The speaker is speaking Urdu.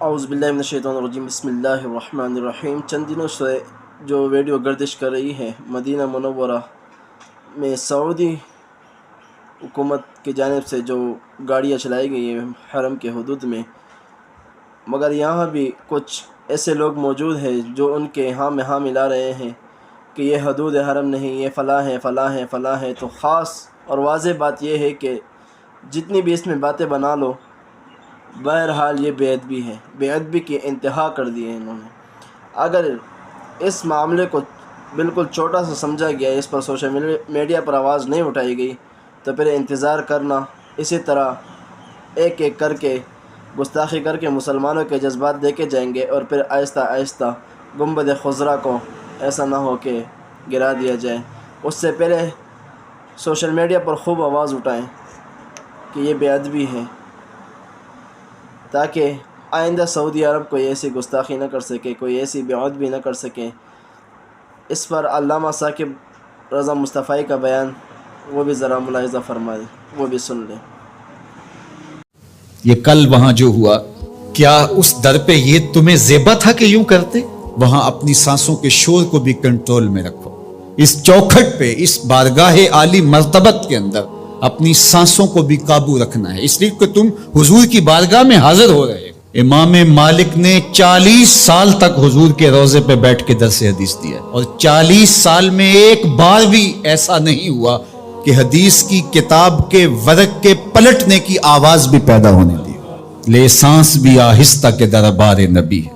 اعوذ باللہ من الشیطان الرجیم، بسم اللہ الرحمن الرحیم۔ چند دنوں سے جو ویڈیو گردش کر رہی ہے مدینہ منورہ میں سعودی حکومت کی جانب سے جو گاڑیاں چلائی گئی ہیں حرم کے حدود میں، مگر یہاں بھی کچھ ایسے لوگ موجود ہیں جو ان کے ہاں میں ہاں ملا رہے ہیں کہ یہ حدود حرم نہیں، یہ فلاں ہے فلاں ہے فلاں ہے۔ تو خاص اور واضح بات یہ ہے کہ جتنی بھی اس میں باتیں بنا لو، بہرحال یہ بے ادبی ہے، بے ادبی کی انتہا کر دی ہے انہوں نے۔ اگر اس معاملے کو بالکل چھوٹا سا سمجھا گیا، اس پر سوشل میڈیا پر آواز نہیں اٹھائی گئی، تو پھر انتظار کرنا اسی طرح ایک ایک کر کے گستاخی کر کے مسلمانوں کے جذبات دیکھے جائیں گے، اور پھر آہستہ آہستہ گنبد خضرا کو ایسا نہ ہو کہ گرا دیا جائے۔ اس سے پہلے سوشل میڈیا پر خوب آواز اٹھائیں کہ یہ بے ادبی ہے، تاکہ آئندہ سعودی عرب کوئی ایسی گستاخی نہ کر سکے، کوئی ایسی بے ادبی نہ کر سکے۔ اس پر علامہ ثاقب رضا مصطفی کا بیان وہ بھی ذرا ملاحظہ فرما دیں، وہ بھی سن لیں۔ یہ کل وہاں جو ہوا، کیا اس در پہ یہ تمہیں زیبا تھا کہ یوں کرتے؟ وہاں اپنی سانسوں کے شور کو بھی کنٹرول میں رکھو۔ اس چوکھٹ پہ، اس بارگاہ عالی مرتبت کے اندر اپنی سانسوں کو بھی قابو رکھنا ہے، اس لیے کہ تم حضور کی بارگاہ میں حاضر ہو رہے ہو۔ امام مالک نے 40 سال تک حضور کے روضے پہ بیٹھ کے درس حدیث دیا، اور 40 سال میں ایک بار بھی ایسا نہیں ہوا کہ حدیث کی کتاب کے ورق کے پلٹنے کی آواز بھی پیدا ہونے دی۔ لے سانس بھی آہستہ کے دربار نبی ہے۔